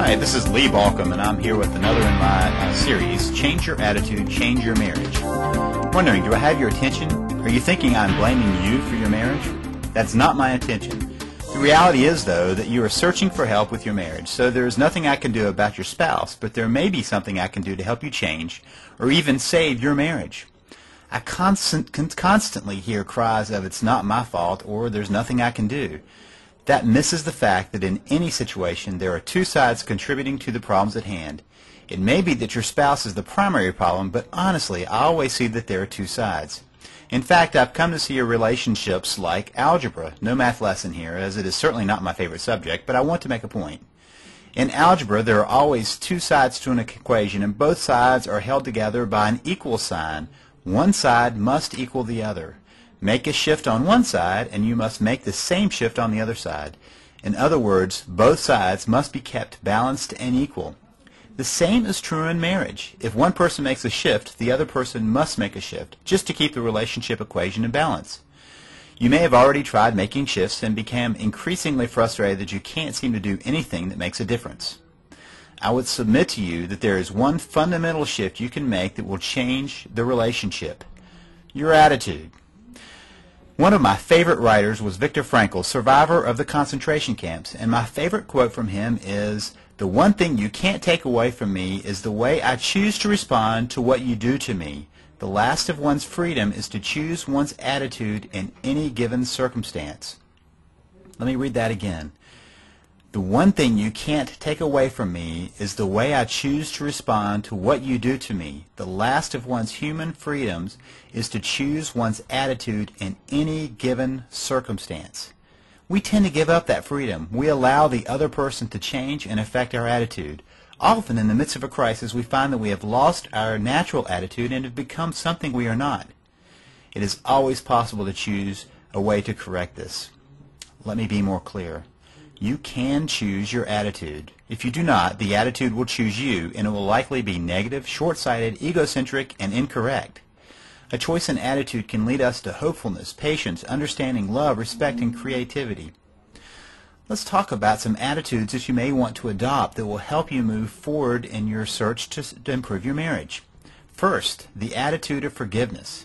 Hi, this is Lee Balcom, and I'm here with another in my series, Change Your Attitude, Change Your Marriage. Wondering, do I have your attention? Are you thinking I'm blaming you for your marriage? That's not my intention. The reality is, though, that you are searching for help with your marriage, so there's nothing I can do about your spouse, but there may be something I can do to help you change, or even save your marriage. I constantly hear cries of, it's not my fault, or there's nothing I can do. That misses the fact that in any situation there are two sides contributing to the problems at hand. It may be that your spouse is the primary problem, but honestly, I always see that there are two sides. In fact, I've come to see your relationships like algebra. No math lesson here, as it is certainly not my favorite subject, but I want to make a point. In algebra, there are always two sides to an equation, and both sides are held together by an equal sign. One side must equal the other. Make a shift on one side, and you must make the same shift on the other side. In other words, both sides must be kept balanced and equal. The same is true in marriage. If one person makes a shift, the other person must make a shift, just to keep the relationship equation in balance. You may have already tried making shifts and become increasingly frustrated that you can't seem to do anything that makes a difference. I would submit to you that there is one fundamental shift you can make that will change the relationship: your attitude. One of my favorite writers was Viktor Frankl, survivor of the concentration camps, and my favorite quote from him is, "The one thing you can't take away from me is the way I choose to respond to what you do to me. The last of one's freedom is to choose one's attitude in any given circumstance." Let me read that again. "The one thing you can't take away from me is the way I choose to respond to what you do to me. The last of one's human freedoms is to choose one's attitude in any given circumstance." We tend to give up that freedom. We allow the other person to change and affect our attitude. Often in the midst of a crisis, we find that we have lost our natural attitude and have become something we are not. It is always possible to choose a way to correct this. Let me be more clear. You can choose your attitude. If you do not, the attitude will choose you, and it will likely be negative, short-sighted, egocentric, and incorrect. A choice in attitude can lead us to hopefulness, patience, understanding, love, respect, and creativity. Let's talk about some attitudes that you may want to adopt that will help you move forward in your search to improve your marriage. First, the attitude of forgiveness.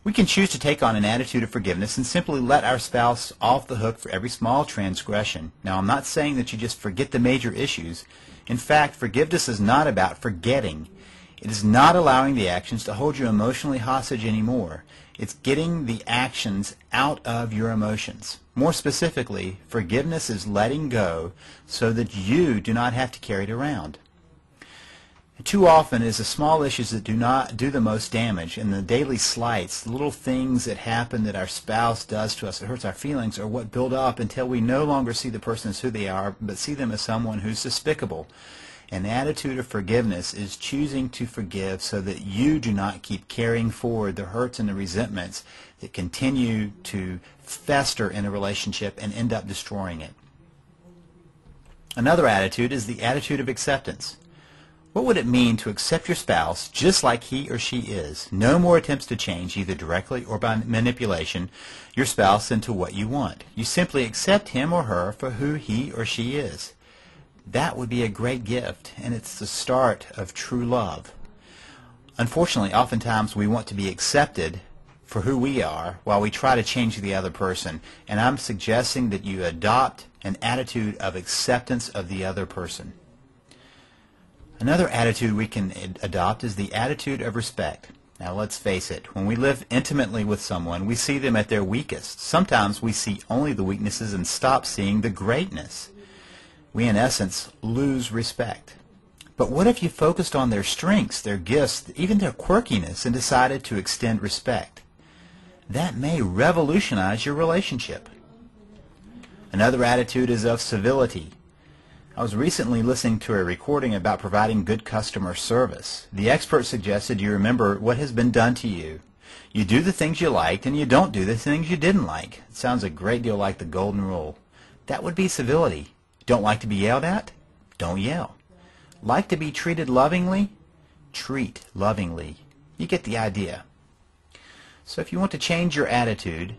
We can choose to take on an attitude of forgiveness and simply let our spouse off the hook for every small transgression. Now, I'm not saying that you just forget the major issues. In fact, forgiveness is not about forgetting. It is not allowing the actions to hold you emotionally hostage anymore. It's getting the actions out of your emotions. More specifically, forgiveness is letting go so that you do not have to carry it around. Too often it is the small issues that do not do the most damage, and the daily slights, the little things that happen that our spouse does to us that hurts our feelings, are what build up until we no longer see the person as who they are, but see them as someone who's despicable. An attitude of forgiveness is choosing to forgive so that you do not keep carrying forward the hurts and the resentments that continue to fester in a relationship and end up destroying it. Another attitude is the attitude of acceptance. What would it mean to accept your spouse just like he or she is? No more attempts to change, either directly or by manipulation, your spouse into what you want. You simply accept him or her for who he or she is. That would be a great gift, and it's the start of true love. Unfortunately, oftentimes we want to be accepted for who we are while we try to change the other person, and I'm suggesting that you adopt an attitude of acceptance of the other person. Another attitude we can adopt is the attitude of respect. Now let's face it, when we live intimately with someone, we see them at their weakest. Sometimes we see only the weaknesses and stop seeing the greatness. We in essence lose respect. But what if you focused on their strengths, their gifts, even their quirkiness, and decided to extend respect? That may revolutionize your relationship. Another attitude is of civility. I was recently listening to a recording about providing good customer service. The expert suggested you remember what has been done to you. You do the things you liked and you don't do the things you didn't like. It sounds a great deal like the golden rule. That would be civility. Don't like to be yelled at? Don't yell. Like to be treated lovingly? Treat lovingly. You get the idea. So if you want to change your attitude,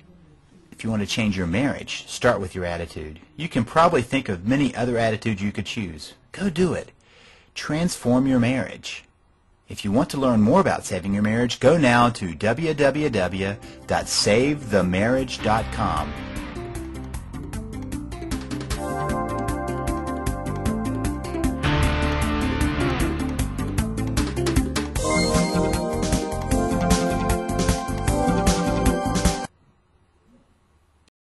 If you want to change your marriage, start with your attitude. You can probably think of many other attitudes you could choose. Go do it. Transform your marriage. If you want to learn more about saving your marriage, go now to www.savethemarriage.com